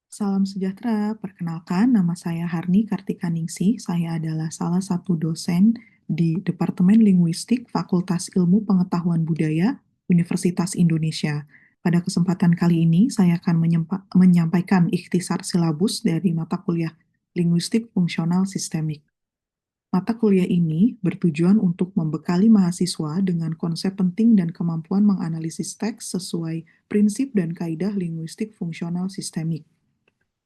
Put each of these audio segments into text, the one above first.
Salam sejahtera, perkenalkan nama saya Harni Kartikaningsih. Saya adalah salah satu dosen di Departemen Linguistik Fakultas Ilmu Pengetahuan Budaya Universitas Indonesia. Pada kesempatan kali ini, saya akan menyampaikan ikhtisar silabus dari mata kuliah Linguistik Fungsional Sistemik. Mata kuliah ini bertujuan untuk membekali mahasiswa dengan konsep penting dan kemampuan menganalisis teks sesuai prinsip dan kaidah linguistik fungsional sistemik.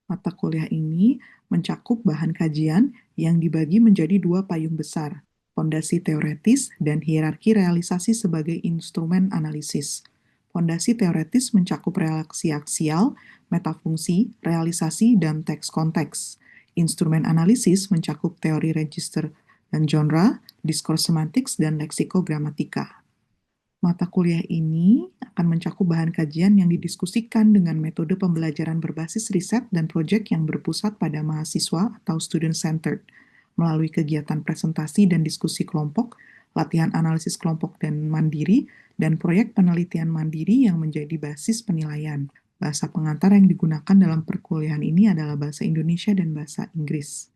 Mata kuliah ini mencakup bahan kajian yang dibagi menjadi dua payung besar, fondasi teoretis dan hierarki realisasi sebagai instrumen analisis. Fondasi teoretis mencakup reaksi aksial, metafungsi, realisasi, dan teks konteks. Instrumen analisis mencakup teori register dan genre, diskurs semantiks, dan leksikogramatika. Mata kuliah ini akan mencakup bahan kajian yang didiskusikan dengan metode pembelajaran berbasis riset dan proyek yang berpusat pada mahasiswa atau student-centered, melalui kegiatan presentasi dan diskusi kelompok, latihan analisis kelompok dan mandiri, dan proyek penelitian mandiri yang menjadi basis penilaian. Bahasa pengantar yang digunakan dalam perkuliahan ini adalah bahasa Indonesia dan bahasa Inggris.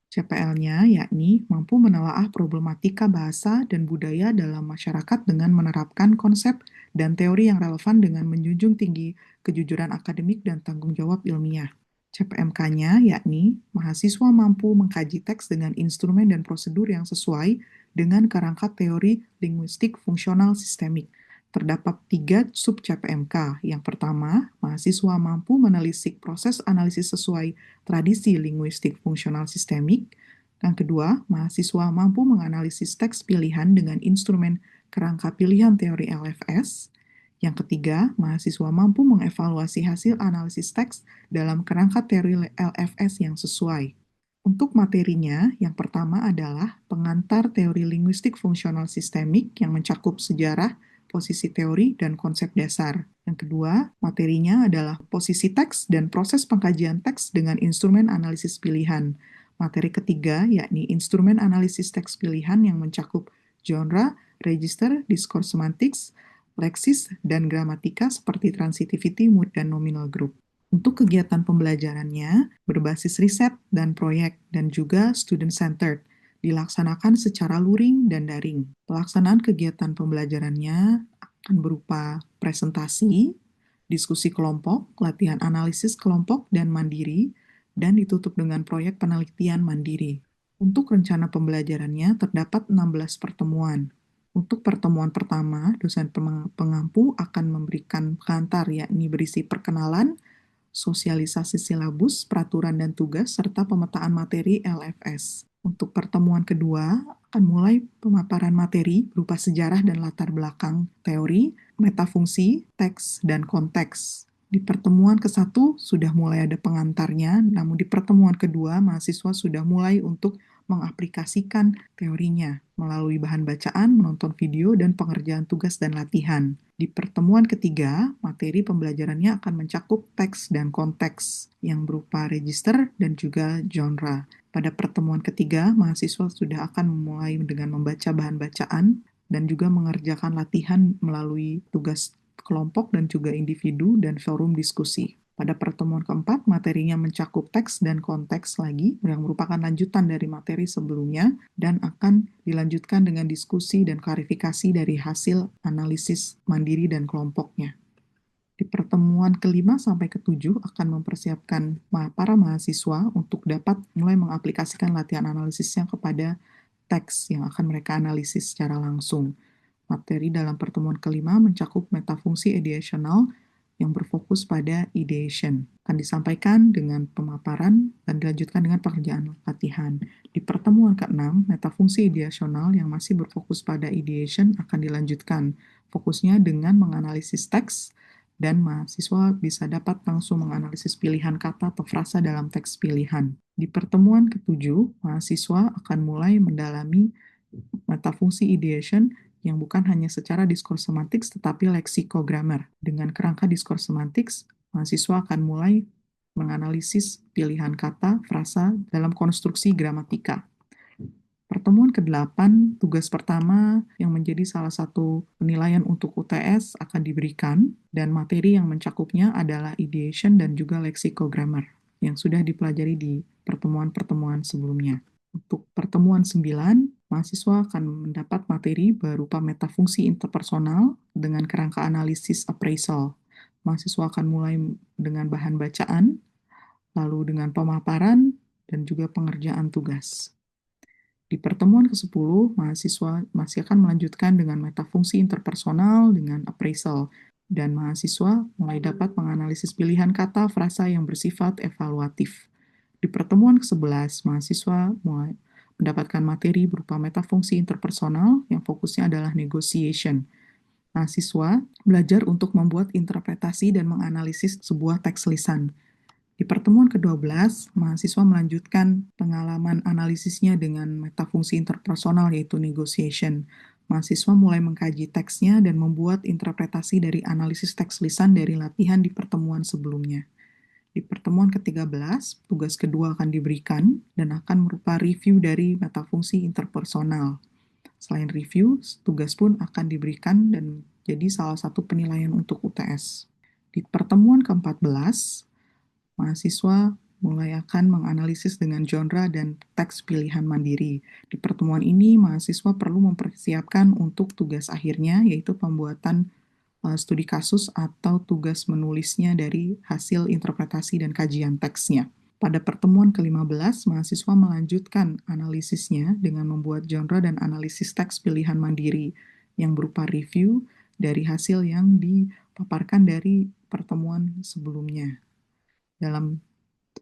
CPL-nya yakni mampu menelaah problematika bahasa dan budaya dalam masyarakat dengan menerapkan konsep dan teori yang relevan dengan menjunjung tinggi kejujuran akademik dan tanggung jawab ilmiah. CPMK-nya yakni mahasiswa mampu mengkaji teks dengan instrumen dan prosedur yang sesuai dengan kerangka teori linguistik fungsional sistemik. Terdapat 3 sub CPMK. Yang pertama, mahasiswa mampu menelisik proses analisis sesuai tradisi linguistik fungsional sistemik. Yang kedua, mahasiswa mampu menganalisis teks pilihan dengan instrumen kerangka pilihan teori LFS. Yang ketiga, mahasiswa mampu mengevaluasi hasil analisis teks dalam kerangka teori LFS yang sesuai. Untuk materinya, yang pertama adalah pengantar teori linguistik fungsional sistemik yang mencakup sejarah, posisi teori, dan konsep dasar. Yang kedua, materinya adalah posisi teks dan proses pengkajian teks dengan instrumen analisis pilihan. Materi ketiga, yakni instrumen analisis teks pilihan yang mencakup genre, register, diskurs semantiks, leksis, dan gramatika seperti transitivity, mood, dan nominal group. Untuk kegiatan pembelajarannya, berbasis riset dan proyek, dan juga student-centered, dilaksanakan secara luring dan daring. Pelaksanaan kegiatan pembelajarannya akan berupa presentasi, diskusi kelompok, latihan analisis kelompok dan mandiri, dan ditutup dengan proyek penelitian mandiri. Untuk rencana pembelajarannya terdapat 16 pertemuan. Untuk pertemuan pertama, dosen pengampu akan memberikan pengantar yakni berisi perkenalan, sosialisasi silabus, peraturan dan tugas, serta pemetaan materi LFS. Untuk pertemuan kedua, akan mulai pemaparan materi berupa sejarah dan latar belakang teori, metafungsi, teks, dan konteks. Di pertemuan ke-1 sudah mulai ada pengantarnya, namun di pertemuan kedua mahasiswa sudah mulai untuk mengaplikasikan teorinya melalui bahan bacaan, menonton video, dan pengerjaan tugas dan latihan. Di pertemuan ketiga, materi pembelajarannya akan mencakup teks dan konteks yang berupa register dan juga genre. Pada pertemuan ketiga, mahasiswa sudah akan memulai dengan membaca bahan bacaan dan juga mengerjakan latihan melalui tugas kelompok dan juga individu dan forum diskusi. Pada pertemuan keempat, materinya mencakup teks dan konteks lagi yang merupakan lanjutan dari materi sebelumnya dan akan dilanjutkan dengan diskusi dan klarifikasi dari hasil analisis mandiri dan kelompoknya. Di pertemuan kelima sampai ketujuh akan mempersiapkan para mahasiswa untuk dapat mulai mengaplikasikan latihan analisisnya kepada teks yang akan mereka analisis secara langsung. Materi dalam pertemuan kelima mencakup metafungsi ideasional yang berfokus pada ideation. Akan disampaikan dengan pemaparan dan dilanjutkan dengan pekerjaan latihan. Di pertemuan ke-6, metafungsi ideasional yang masih berfokus pada ideation akan dilanjutkan. Fokusnya dengan menganalisis teks, dan mahasiswa bisa dapat langsung menganalisis pilihan kata atau frasa dalam teks pilihan. Di pertemuan ke-7, mahasiswa akan mulai mendalami metafungsi ideation yang bukan hanya secara diskurs semantiks tetapi leksikogramer. Dengan kerangka diskurs semantiks, mahasiswa akan mulai menganalisis pilihan kata, frasa dalam konstruksi gramatika. Pertemuan ke-8, tugas pertama yang menjadi salah satu penilaian untuk UTS akan diberikan, dan materi yang mencakupnya adalah ideation dan juga lexicographer yang sudah dipelajari di pertemuan-pertemuan sebelumnya. Untuk pertemuan 9, mahasiswa akan mendapat materi berupa metafungsi interpersonal dengan kerangka analisis appraisal. Mahasiswa akan mulai dengan bahan bacaan, lalu dengan pemaparan, dan juga pengerjaan tugas. Di pertemuan ke-10, mahasiswa masih akan melanjutkan dengan metafungsi interpersonal dengan appraisal, dan mahasiswa mulai dapat menganalisis pilihan kata frasa yang bersifat evaluatif. Di pertemuan ke-11, mahasiswa mulai mendapatkan materi berupa metafungsi interpersonal yang fokusnya adalah negotiation. Mahasiswa belajar untuk membuat interpretasi dan menganalisis sebuah teks lisan. Di pertemuan ke-12, mahasiswa melanjutkan pengalaman analisisnya dengan metafungsi interpersonal yaitu negotiation. Mahasiswa mulai mengkaji teksnya dan membuat interpretasi dari analisis teks lisan dari latihan di pertemuan sebelumnya. Di pertemuan ke-13, tugas kedua akan diberikan dan akan merupa review dari metafungsi interpersonal. Selain review, tugas pun akan diberikan dan jadi salah satu penilaian untuk UTS. Di pertemuan ke-14, mahasiswa mulai akan menganalisis dengan genre dan teks pilihan mandiri. Di pertemuan ini, mahasiswa perlu mempersiapkan untuk tugas akhirnya, yaitu pembuatan studi kasus atau tugas menulisnya dari hasil interpretasi dan kajian teksnya. Pada pertemuan ke-15, mahasiswa melanjutkan analisisnya dengan membuat genre dan analisis teks pilihan mandiri yang berupa review dari hasil yang dipaparkan dari pertemuan sebelumnya. Dalam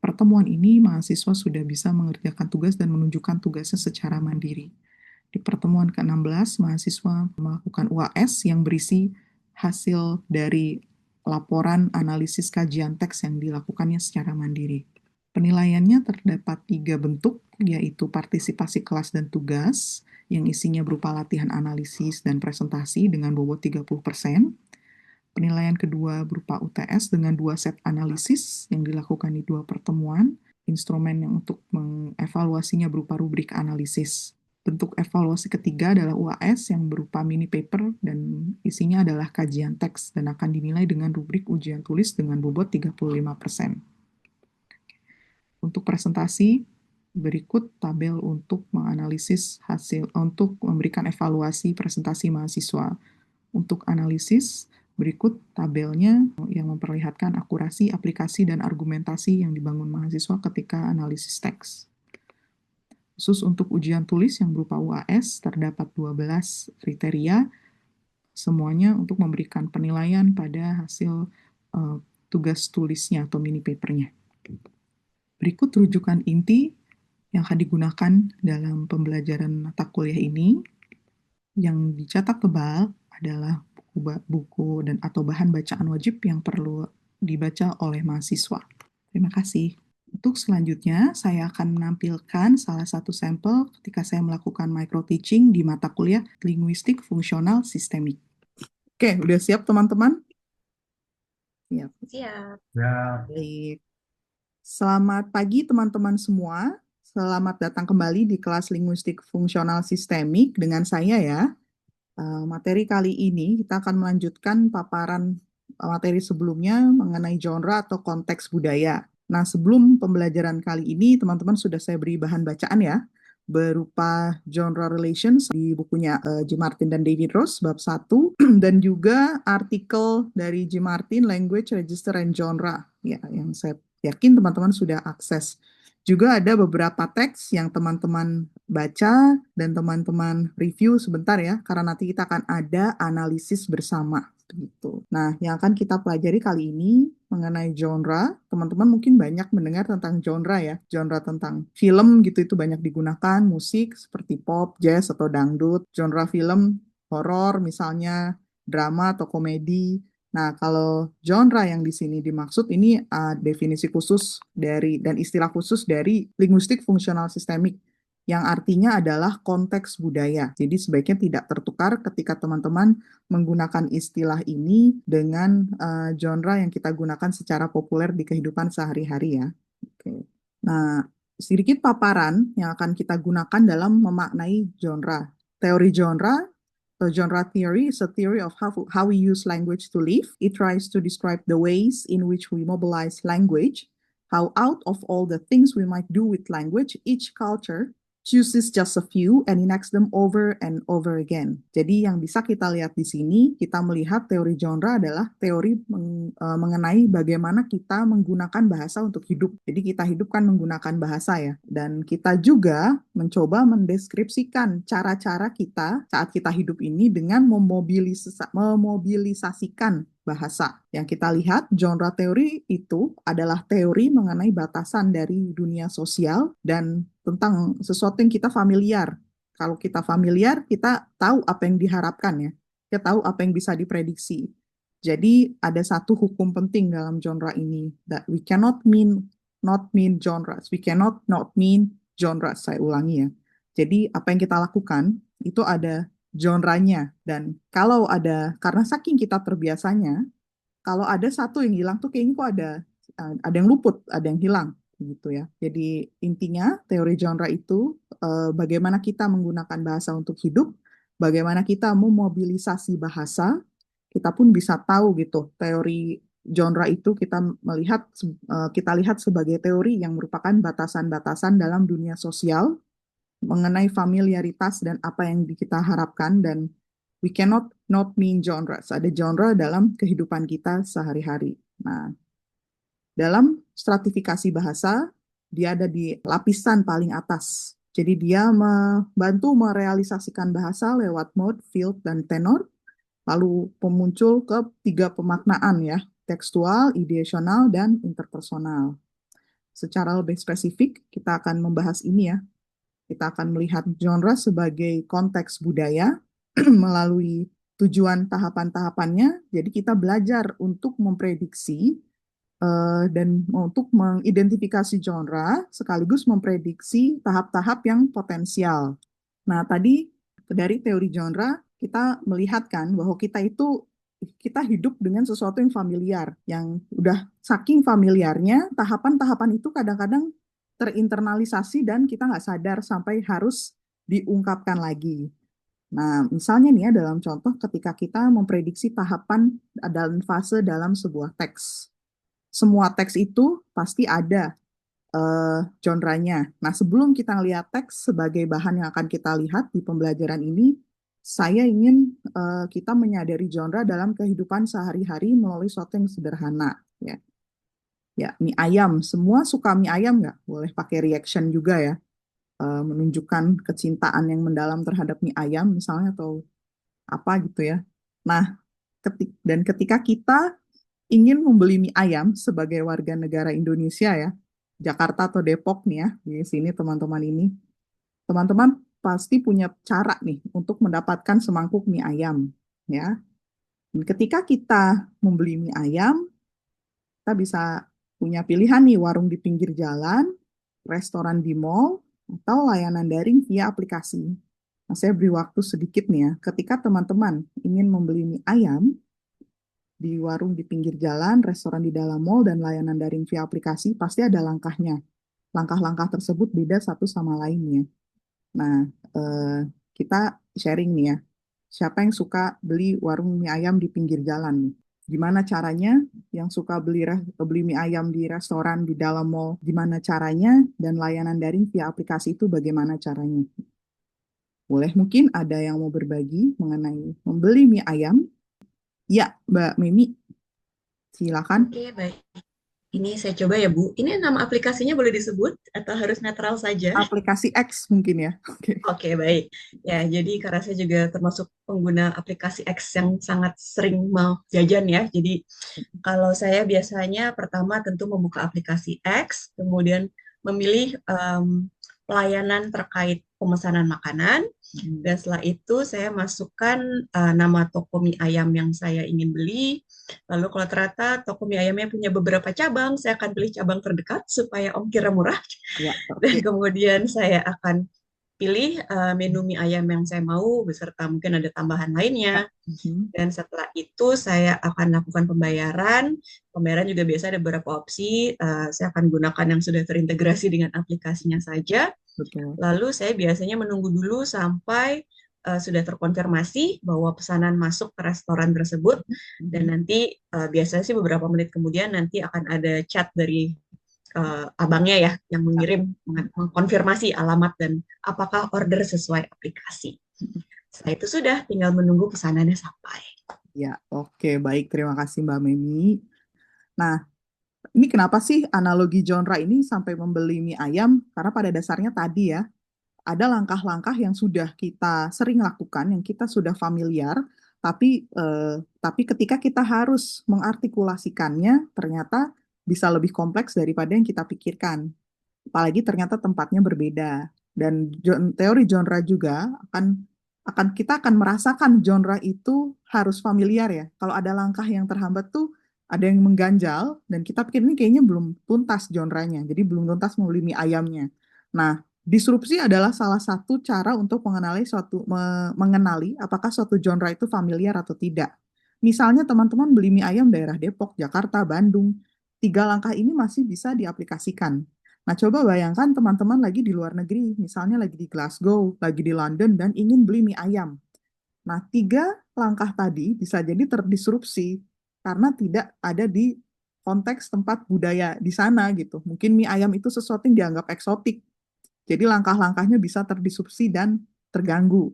pertemuan ini, mahasiswa sudah bisa mengerjakan tugas dan menunjukkan tugasnya secara mandiri. Di pertemuan ke-16, mahasiswa melakukan UAS yang berisi hasil dari laporan analisis kajian teks yang dilakukannya secara mandiri. Penilaiannya terdapat 3 bentuk, yaitu partisipasi kelas dan tugas, yang isinya berupa latihan analisis dan presentasi dengan bobot 30%. Penilaian kedua berupa UTS dengan 2 set analisis yang dilakukan di 2 pertemuan. Instrumen yang untuk mengevaluasinya berupa rubrik analisis. Bentuk evaluasi ketiga adalah UAS yang berupa mini paper dan isinya adalah kajian teks dan akan dinilai dengan rubrik ujian tulis dengan bobot 35%. Untuk presentasi, berikut tabel untuk menganalisis hasil untuk memberikan evaluasi presentasi mahasiswa. Untuk analisis, berikut tabelnya yang memperlihatkan akurasi, aplikasi, dan argumentasi yang dibangun mahasiswa ketika analisis teks. Khusus untuk ujian tulis yang berupa UAS, terdapat 12 kriteria, semuanya untuk memberikan penilaian pada hasil tugas tulisnya atau mini papernya. Berikut rujukan inti yang akan digunakan dalam pembelajaran mata kuliah ini. Yang dicetak tebal adalah buku dan atau bahan bacaan wajib yang perlu dibaca oleh mahasiswa. Terima kasih. Untuk selanjutnya, saya akan menampilkan salah satu sampel ketika saya melakukan micro teaching di mata kuliah Linguistik Fungsional Sistemik. Oke, udah siap teman-teman? Siap. Siap. Baik. Selamat pagi teman-teman semua. Selamat datang kembali di kelas Linguistik Fungsional Sistemik dengan saya ya. Materi kali ini kita akan melanjutkan paparan materi sebelumnya mengenai genre atau konteks budaya. Nah, sebelum pembelajaran kali ini, teman-teman sudah saya beri bahan bacaan ya, berupa genre relations di bukunya Jim Martin dan David Rose, bab 1, dan juga artikel dari Jim Martin, Language, Register, and Genre, ya, yang saya yakin teman-teman sudah akses. Juga ada beberapa teks yang teman-teman baca dan teman-teman review sebentar ya, karena nanti kita akan ada analisis bersama. Gitu. Nah, yang akan kita pelajari kali ini mengenai genre, teman-teman mungkin banyak mendengar tentang genre ya, genre tentang film gitu itu banyak digunakan, musik seperti pop, jazz, atau dangdut, genre film, horor misalnya, drama atau komedi. Nah, kalau genre yang di sini dimaksud ini definisi khusus dari dan istilah khusus dari linguistik fungsional sistemik yang artinya adalah konteks budaya. Jadi sebaiknya tidak tertukar ketika teman-teman menggunakan istilah ini dengan genre yang kita gunakan secara populer di kehidupan sehari-hari ya. Oke. Nah, sedikit paparan yang akan kita gunakan dalam memaknai genre. Teori genre, genre theory is a theory of how we use language to live. It tries to describe the ways in which we mobilize language, how out of all the things we might do with language, each culture chooses just a few and enacts them over and over again. Jadi yang bisa kita lihat di sini, kita melihat teori genre adalah teori mengenai bagaimana kita menggunakan bahasa untuk hidup. Jadi kita hidup kan menggunakan bahasa ya. Dan kita juga mencoba mendeskripsikan cara-cara kita saat kita hidup ini dengan memobilisasikan bahasa. Yang kita lihat, genre teori itu adalah teori mengenai batasan dari dunia sosial dan tentang sesuatu yang kita familiar. Kalau kita familiar, kita tahu apa yang diharapkan ya. Kita tahu apa yang bisa diprediksi. Jadi ada satu hukum penting dalam genre ini, that we cannot not mean genres. We cannot not mean genres. Saya ulangi ya. Jadi apa yang kita lakukan itu ada genre-nya, dan kalau ada, karena saking kita terbiasanya, kalau ada satu yang hilang tuh kayaknya kok ada yang luput, ada yang hilang gitu ya. Jadi intinya teori genre itu bagaimana kita menggunakan bahasa untuk hidup, bagaimana kita memobilisasi bahasa, kita pun bisa tahu gitu. Teori genre itu kita lihat sebagai teori yang merupakan batasan-batasan dalam dunia sosial mengenai familiaritas dan apa yang kita harapkan, dan we cannot not mean genres. Ada genre dalam kehidupan kita sehari-hari. Nah, dalam stratifikasi bahasa, dia ada di lapisan paling atas. Jadi dia membantu merealisasikan bahasa lewat mode, field, dan tenor, lalu muncul ke 3 pemaknaan ya, tekstual, ideasional, dan interpersonal. Secara lebih spesifik, kita akan membahas ini ya. Kita akan melihat genre sebagai konteks budaya melalui tujuan tahapan-tahapannya. Jadi kita belajar untuk memprediksi dan untuk mengidentifikasi genre sekaligus memprediksi tahap-tahap yang potensial. Nah, tadi dari teori genre kita melihatkan bahwa kita hidup dengan sesuatu yang familiar, yang udah saking familiarnya, tahapan-tahapan itu kadang-kadang terinternalisasi dan kita nggak sadar sampai harus diungkapkan lagi. Nah, misalnya nih ya dalam contoh ketika kita memprediksi tahapan dan fase dalam sebuah teks. Semua teks itu pasti ada genre-nya. Nah, sebelum kita lihat teks sebagai bahan yang akan kita lihat di pembelajaran ini, saya ingin kita menyadari genre dalam kehidupan sehari-hari melalui sesuatu yang sederhana. Ya, ya, mie ayam. Semua suka mie ayam nggak? Boleh pakai reaction juga ya. Menunjukkan kecintaan yang mendalam terhadap mie ayam misalnya atau apa gitu ya. Nah, ketika kita ingin membeli mie ayam sebagai warga negara Indonesia ya, Jakarta atau Depok nih ya, di sini teman-teman ini, teman-teman pasti punya cara nih untuk mendapatkan semangkuk mie ayam ya. Dan ketika kita membeli mie ayam, kita bisa punya pilihan nih, warung di pinggir jalan, restoran di mall, atau layanan daring via aplikasi. Nah, saya beri waktu sedikit nih ya. Ketika teman-teman ingin membeli mie ayam di warung di pinggir jalan, restoran di dalam mall, dan layanan daring via aplikasi, pasti ada langkahnya. Langkah-langkah tersebut beda satu sama lainnya. Nah, kita sharing nih ya. Siapa yang suka beli warung mie ayam di pinggir jalan nih? Gimana caranya? Yang suka beli mie ayam di restoran di dalam mall, gimana caranya? Dan layanan daring via aplikasi itu bagaimana caranya? Boleh mungkin ada yang mau berbagi mengenai membeli mie ayam? Ya, Mbak Mimi, silakan. Oke, baik. Ini saya coba ya, Bu. Ini nama aplikasinya boleh disebut atau harus netral saja? Aplikasi X mungkin ya. Oke. Oke, baik. Ya, jadi karena saya juga termasuk pengguna aplikasi X yang sangat sering mau jajan ya. Jadi kalau saya biasanya pertama tentu membuka aplikasi X, kemudian memilih pelayanan terkait pemesanan makanan, dan setelah itu saya masukkan nama toko mie ayam yang saya ingin beli. Lalu kalau ternyata toko mie ayamnya punya beberapa cabang, saya akan pilih cabang terdekat supaya ongkirnya murah. Ya, Dan oke. kemudian saya akan pilih menu mie ayam yang saya mau beserta mungkin ada tambahan Ya. lainnya. Mhm. Dan setelah itu saya akan lakukan pembayaran. Pembayaran juga biasa ada beberapa opsi. Saya akan gunakan yang sudah terintegrasi dengan aplikasinya saja. Betul. Lalu saya biasanya menunggu dulu sampai sudah terkonfirmasi bahwa pesanan masuk ke restoran tersebut. Dan Mhm. nanti biasanya sih beberapa menit kemudian nanti akan ada chat dari abangnya ya yang Ya. mengirim mengkonfirmasi alamat dan apakah order sesuai aplikasi. Mhm. Setelah itu sudah tinggal menunggu pesanannya sampai. Ya, oke, baik. Terima kasih Mbak Memi. Nah, ini kenapa sih analogi genre ini sampai membeli mie ayam? Karena pada dasarnya tadi ya, ada langkah-langkah yang sudah kita sering lakukan, yang kita sudah familiar, tapi ketika kita harus mengartikulasikannya, ternyata bisa lebih kompleks daripada yang kita pikirkan. Apalagi ternyata tempatnya berbeda. Dan teori genre juga akan kita akan merasakan genre itu harus familiar ya. Kalau ada langkah yang terhambat tuh ada yang mengganjal dan kita pikir ini kayaknya belum tuntas genrenya. Jadi belum tuntas membeli mie ayamnya. Nah, disrupsi adalah salah satu cara untuk mengenali apakah suatu genre itu familiar atau tidak. Misalnya teman-teman beli mie ayam daerah Depok, Jakarta, Bandung. Tiga langkah ini masih bisa diaplikasikan. Nah, coba bayangkan teman-teman lagi di luar negeri, misalnya lagi di Glasgow, lagi di London, dan ingin beli mie ayam. Nah, tiga langkah tadi bisa jadi terdisrupsi karena tidak ada di konteks tempat budaya di sana gitu. Mungkin mie ayam itu sesuatu yang dianggap eksotik. Jadi langkah-langkahnya bisa terdisrupsi dan terganggu.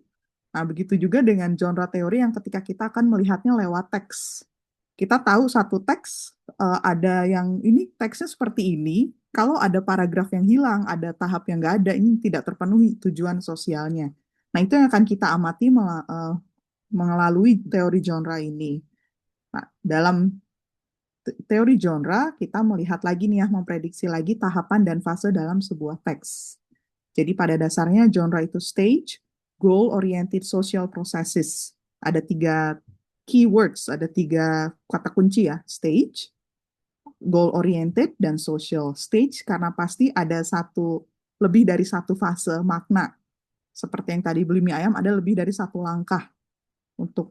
Nah, begitu juga dengan genre teori yang ketika kita akan melihatnya lewat teks. Kita tahu satu teks ada yang ini teksnya seperti ini, kalau ada paragraf yang hilang, ada tahap yang nggak ada, ini tidak terpenuhi tujuan sosialnya. Nah, itu yang akan kita amati melalui teori genre ini. Nah, dalam teori genre, kita melihat lagi nih ya, memprediksi lagi tahapan dan fase dalam sebuah teks. Jadi pada dasarnya genre itu stage, goal-oriented social processes. Ada tiga keywords, ada tiga kata kunci ya, stage, goal-oriented, dan social. Stage karena pasti ada lebih dari satu fase makna. Seperti yang tadi beli mie ayam, ada lebih dari satu langkah untuk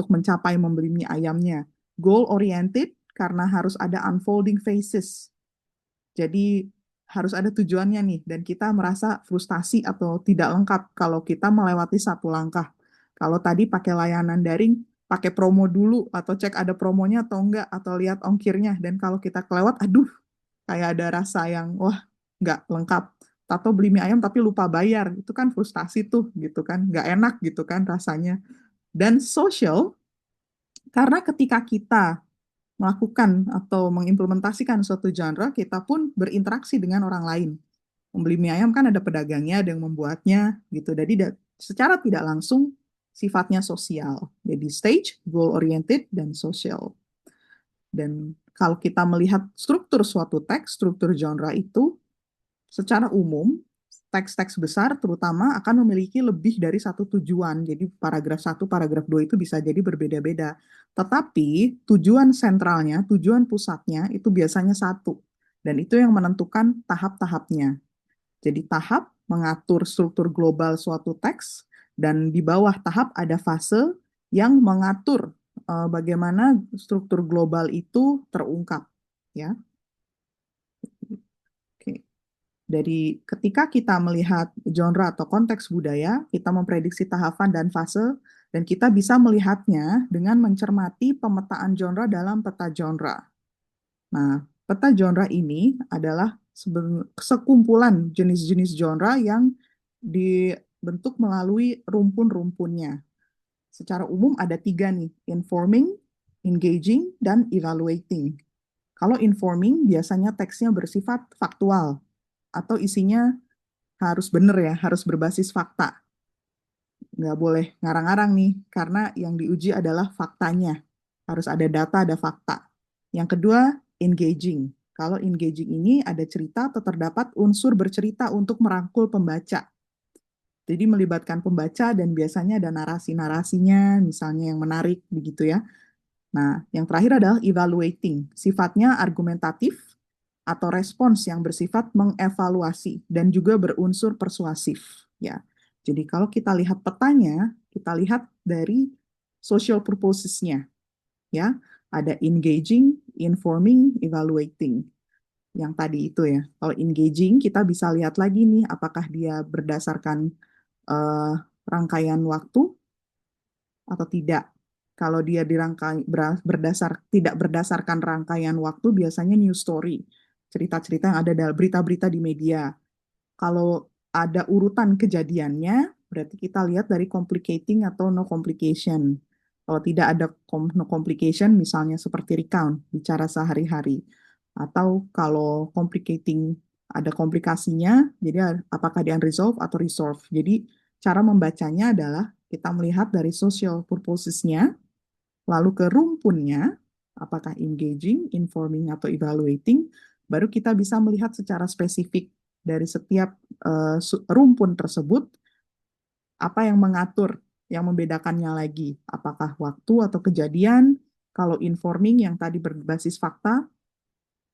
mencapai membeli mie ayamnya. Goal-oriented karena harus ada unfolding phases. Jadi harus ada tujuannya nih, dan kita merasa frustasi atau tidak lengkap kalau kita melewati satu langkah. Kalau tadi pakai layanan daring, pakai promo dulu atau cek ada promonya atau enggak, atau lihat ongkirnya. Dan kalau kita kelewat, aduh, kayak ada rasa yang, wah, nggak lengkap. Atau beli mie ayam tapi lupa bayar, itu kan frustasi tuh, gitu kan. Nggak enak gitu kan rasanya. Dan social, karena ketika kita melakukan atau mengimplementasikan suatu genre, kita pun berinteraksi dengan orang lain. Membeli mie ayam kan ada pedagangnya, ada yang membuatnya, gitu. Jadi secara tidak langsung sifatnya sosial. Jadi stage, goal oriented, dan social. Dan kalau kita melihat struktur suatu teks, struktur genre itu, secara umum, teks-teks besar terutama akan memiliki lebih dari satu tujuan. Jadi paragraf satu, paragraf 2 itu bisa jadi berbeda-beda. Tetapi tujuan sentralnya, tujuan pusatnya itu biasanya satu. Dan itu yang menentukan tahap-tahapnya. Jadi tahap mengatur struktur global suatu teks, dan di bawah tahap ada fase yang mengatur bagaimana struktur global itu terungkap. Ya, oke. Dari ketika kita melihat genre atau konteks budaya, kita memprediksi tahapan dan fase, dan kita bisa melihatnya dengan mencermati pemetaan genre dalam peta genre. Nah, peta genre ini adalah sekumpulan jenis-jenis genre yang dibentuk melalui rumpun-rumpunnya. Secara umum ada tiga nih, informing, engaging, dan evaluating. Kalau informing biasanya teksnya bersifat faktual atau isinya harus benar ya, harus berbasis fakta. Nggak boleh ngarang-ngarang nih, karena yang diuji adalah faktanya. Harus ada data, ada fakta. Yang kedua, engaging. Kalau engaging ini ada cerita atau terdapat unsur bercerita untuk merangkul pembaca. Jadi melibatkan pembaca dan biasanya ada narasi-narasinya, misalnya yang menarik begitu ya. Nah, yang terakhir adalah evaluating. Sifatnya argumentatif atau respons yang bersifat mengevaluasi dan juga berunsur persuasif. Ya, jadi kalau kita lihat petanya, kita lihat dari social purposes-nya. Ya, ada engaging, informing, evaluating. Yang tadi itu ya. Kalau engaging, kita bisa lihat lagi nih, apakah dia berdasarkan eh, rangkaian waktu atau tidak. Kalau dia tidak berdasarkan rangkaian waktu, biasanya news story, cerita-cerita yang ada dalam berita-berita di media. Kalau ada urutan kejadiannya, berarti kita lihat dari complicating atau no complication. Kalau tidak ada no complication, misalnya seperti recount, bicara sehari-hari. Atau kalau complicating, ada komplikasinya, jadi apakah di unresolved atau resolve. Jadi cara membacanya adalah kita melihat dari social purposes-nya, lalu ke rumpunnya, apakah engaging, informing, atau evaluating, baru kita bisa melihat secara spesifik dari setiap rumpun tersebut, apa yang mengatur, yang membedakannya lagi. Apakah waktu atau kejadian, kalau informing yang tadi berbasis fakta,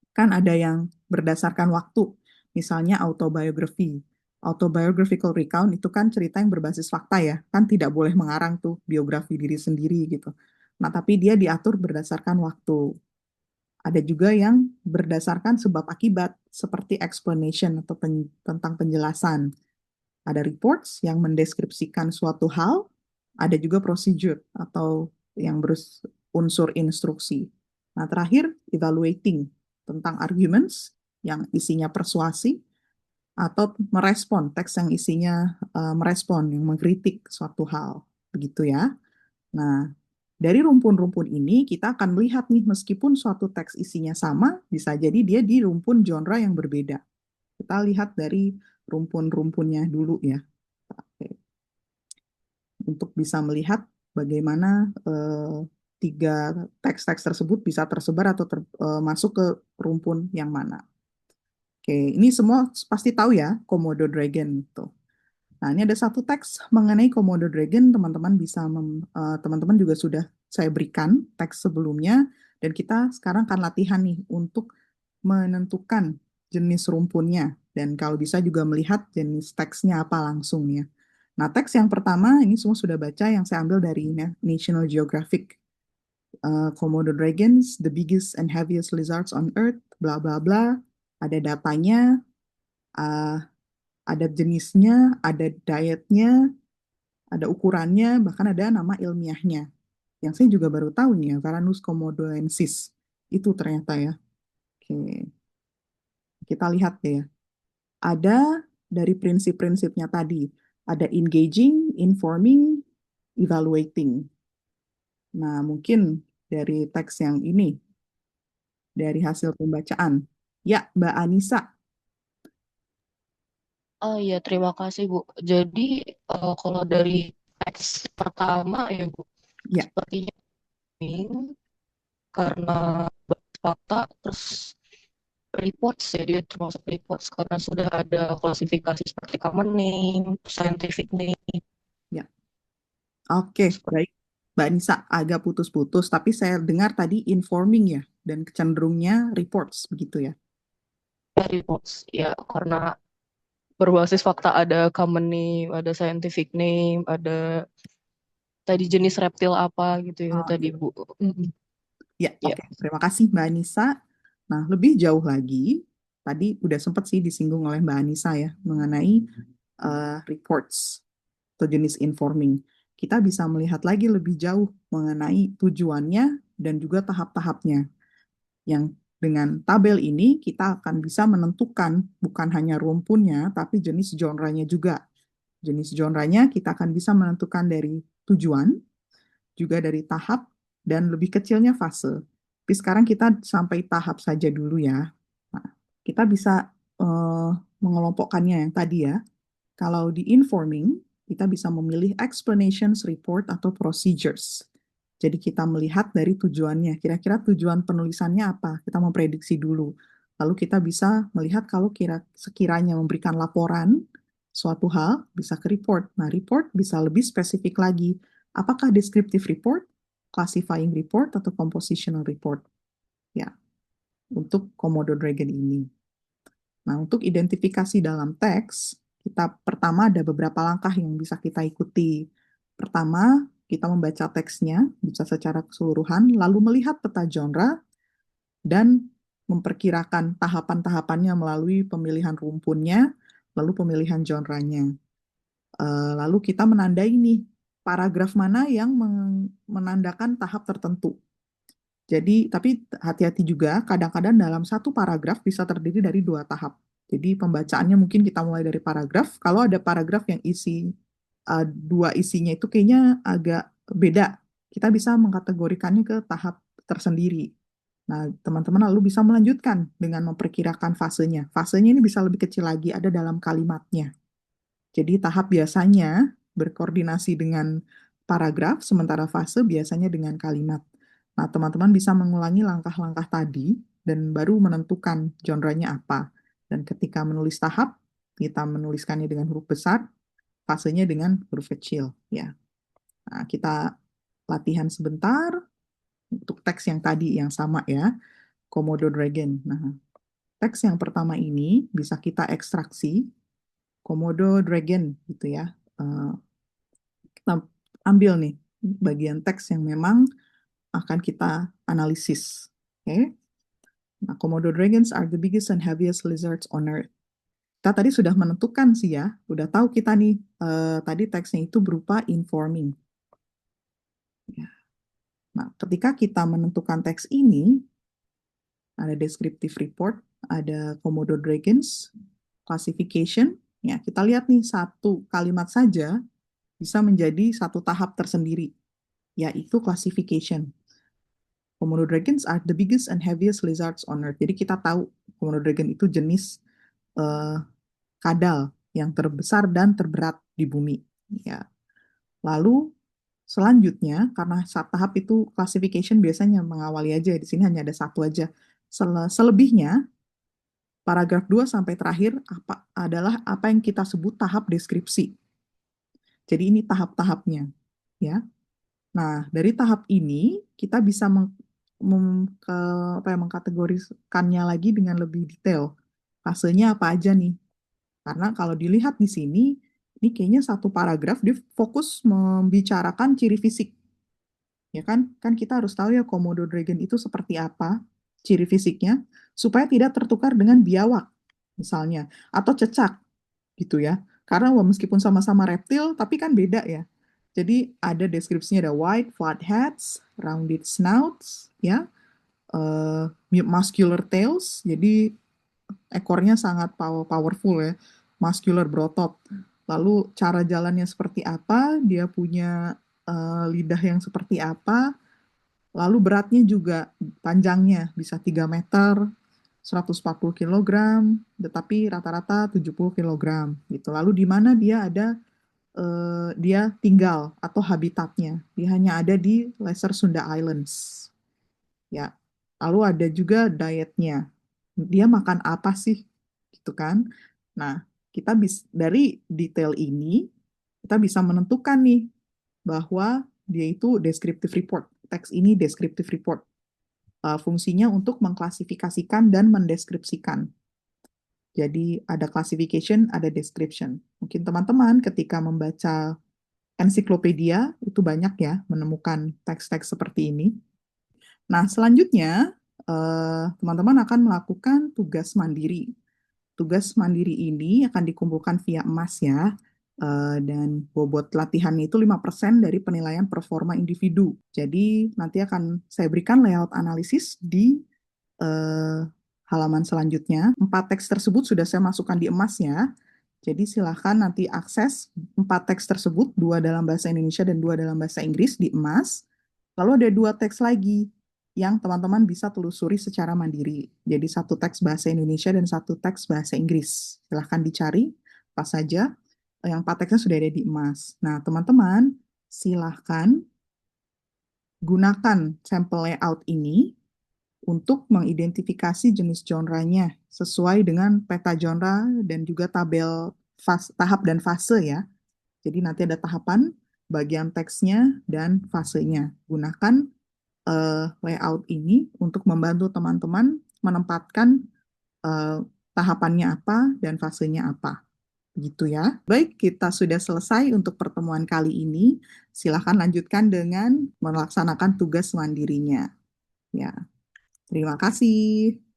kan ada yang berdasarkan waktu, misalnya autobiography. Autobiographical recount itu kan cerita yang berbasis fakta ya, kan tidak boleh mengarang tuh biografi diri sendiri gitu. Nah, tapi dia diatur berdasarkan waktu. Ada juga yang berdasarkan sebab akibat, seperti explanation atau tentang penjelasan. Ada reports yang mendeskripsikan suatu hal, ada juga procedure atau yang berunsur instruksi. Nah, terakhir, evaluating tentang arguments yang isinya persuasi, atau merespon teks yang isinya merespon, yang mengkritik suatu hal. Begitu ya. Nah, dari rumpun-rumpun ini kita akan melihat nih, meskipun suatu teks isinya sama, bisa jadi dia di rumpun genre yang berbeda. Kita lihat dari rumpun-rumpunnya dulu ya. Oke. Untuk bisa melihat bagaimana tiga teks-teks tersebut bisa tersebar atau masuk ke rumpun yang mana. Oke, ini semua pasti tahu ya, Komodo Dragon itu. Nah, ini ada satu teks mengenai Komodo Dragon, teman-teman juga sudah saya berikan teks sebelumnya, dan kita sekarang akan latihan nih untuk menentukan jenis rumpunnya, dan kalau bisa juga melihat jenis teksnya apa langsung ya. Nah, teks yang pertama, ini semua sudah baca, yang saya ambil dari National Geographic. Komodo dragons, the biggest and heaviest lizards on earth, bla bla bla. Ada datanya, uh, ada jenisnya, ada dietnya, ada ukurannya, bahkan ada nama ilmiahnya. Yang saya juga baru tahu nih ya, Varanus komodoensis. Itu ternyata ya. Oke, kita lihat deh ya. Ada dari prinsip-prinsipnya tadi. Ada engaging, informing, evaluating. Nah, mungkin dari teks yang ini, dari hasil pembacaan. Ya, Mbak Anissa. Oh iya, terima kasih Bu. Jadi kalau dari teks pertama ya Bu, Ya, sepertinya ini karena fakta terus reports ya dia termasuk reports karena sudah ada klasifikasi seperti common name, scientific name, ya. Oke, seperti baik. Mbak Anissa agak putus-putus, tapi saya dengar tadi informing ya, dan cenderungnya reports, begitu ya. reports ya karena berbasis fakta ada common name, ada scientific name, ada tadi jenis reptil apa gitu ya Oh, tadi gitu. Bu. Mm, Ya, ya, oke. Terima kasih Mbak Anissa. Nah, lebih jauh lagi, tadi udah sempat sih disinggung oleh Mbak Anissa ya, mengenai reports atau jenis informing. Kita bisa melihat lagi lebih jauh mengenai tujuannya dan juga tahap-tahapnya. Yang dengan tabel ini kita akan bisa menentukan bukan hanya rumpunnya, tapi jenis genre-nya juga. Jenis genre-nya kita akan bisa menentukan dari tujuan, juga dari tahap, dan lebih kecilnya fase. Tapi sekarang kita sampai tahap saja dulu ya. Nah, kita bisa eh, mengelompokkannya yang tadi ya. Kalau di informing, kita bisa memilih explanations, report, atau procedures. Jadi kita melihat dari tujuannya, kira-kira tujuan penulisannya apa, kita memprediksi dulu. Lalu kita bisa melihat kalau sekiranya memberikan laporan suatu hal, bisa ke report. Nah, report bisa lebih spesifik lagi. Apakah descriptive report, classifying report, atau compositional report? Ya. untuk Komodo Dragon ini. Nah, untuk identifikasi dalam teks, pertama ada beberapa langkah yang bisa kita ikuti. Pertama, kita membaca teksnya bisa secara keseluruhan, lalu melihat peta genre dan memperkirakan tahapan-tahapannya melalui pemilihan rumpunnya, lalu pemilihan genre-nya. Lalu kita menandai nih paragraf mana yang menandakan tahap tertentu. Jadi, tapi hati-hati juga, kadang-kadang dalam satu paragraf bisa terdiri dari dua tahap. Jadi, pembacaannya mungkin kita mulai dari paragraf. Kalau ada paragraf yang dua isinya itu kayaknya agak beda, kita bisa mengkategorikannya ke tahap tersendiri. Nah, teman-teman lalu bisa melanjutkan dengan memperkirakan fasenya. Fasenya ini bisa lebih kecil lagi, ada dalam kalimatnya. Jadi tahap biasanya berkoordinasi dengan paragraf, sementara fase biasanya dengan kalimat. Nah, teman-teman bisa mengulangi langkah-langkah tadi dan baru menentukan genre-nya apa. Dan ketika menulis tahap, kita menuliskannya dengan huruf besar, fasenya dengan huruf kecil. Ya. Nah, kita latihan sebentar untuk teks yang tadi yang sama ya, Komodo Dragon. Nah, teks yang pertama ini bisa kita ekstraksi Komodo Dragon gitu ya. Eh, kita ambil nih bagian teks yang memang akan kita analisis. Oke. Nah, Komodo dragons are the biggest and heaviest lizards on Earth. Kita tadi sudah menentukan sih ya, udah tahu kita nih, tadi teksnya itu berupa informing. Ya. Nah, ketika kita menentukan teks ini, ada descriptive report, ada Komodo dragons, classification, ya kita lihat nih satu kalimat saja bisa menjadi satu tahap tersendiri, yaitu classification. Komodo dragons are the biggest and heaviest lizards on Earth. Jadi kita tahu Komodo dragon itu jenis kadal yang terbesar dan terberat di bumi. Ya. Lalu selanjutnya, karena saat tahap itu classification biasanya mengawali aja, di sini hanya ada satu aja. Selebihnya, paragraf 2 sampai terakhir adalah apa yang kita sebut tahap deskripsi. Jadi ini tahap-tahapnya. Ya. Nah, dari tahap ini kita bisa mengkategorikannya lagi dengan lebih detail. Fasenya apa aja nih? Karena kalau dilihat di sini, ini kayaknya satu paragraf dia fokus membicarakan ciri fisik. Ya kan? Kan kita harus tahu ya Komodo dragon itu seperti apa ciri fisiknya supaya tidak tertukar dengan biawak misalnya atau cecak gitu ya. Karena meskipun sama-sama reptil tapi kan beda ya. Jadi ada deskripsinya ada wide, flat heads, rounded snouts, ya, muscular tails, jadi ekornya sangat powerful ya, muscular berotot. Lalu cara jalannya seperti apa, dia punya lidah yang seperti apa, lalu beratnya juga panjangnya bisa 3 meter, 140 kilogram, tetapi rata-rata 70 kilogram gitu. Lalu di mana dia tinggal atau habitatnya. Dia hanya ada di Lesser Sunda Islands. Ya. Lalu ada juga dietnya. Dia makan apa sih? Gitu kan. Nah, kita dari detail ini kita bisa menentukan nih bahwa dia itu descriptive report. Teks ini descriptive report. Fungsinya untuk mengklasifikasikan dan mendeskripsikan. Jadi ada classification, ada description. Mungkin teman-teman ketika membaca ensiklopedia itu banyak ya menemukan teks-teks seperti ini. Nah, selanjutnya teman-teman akan melakukan tugas mandiri. Tugas mandiri ini akan dikumpulkan via emas ya, dan bobot latihannya itu 5% dari penilaian performa individu. Jadi nanti akan saya berikan layout analisis di eh, halaman selanjutnya. 4 teks tersebut sudah saya masukkan di emas ya. Jadi silahkan nanti akses 4 teks tersebut, 2 dalam bahasa Indonesia dan 2 dalam bahasa Inggris di emas. Lalu ada 2 teks lagi yang teman-teman bisa telusuri secara mandiri. Jadi 1 teks bahasa Indonesia dan 1 teks bahasa Inggris. Silahkan dicari apa saja. Yang 4 teksnya sudah ada di emas. Nah, teman-teman silahkan gunakan sampel layout ini untuk mengidentifikasi jenis genre-nya sesuai dengan peta genre dan juga tabel tahap dan fase ya. Jadi nanti ada tahapan, bagian teksnya, dan fasenya. Gunakan layout ini untuk membantu teman-teman menempatkan tahapannya apa dan fasenya apa. Gitu ya. Baik, kita sudah selesai untuk pertemuan kali ini. Silahkan lanjutkan dengan melaksanakan tugas mandirinya. Ya, terima kasih.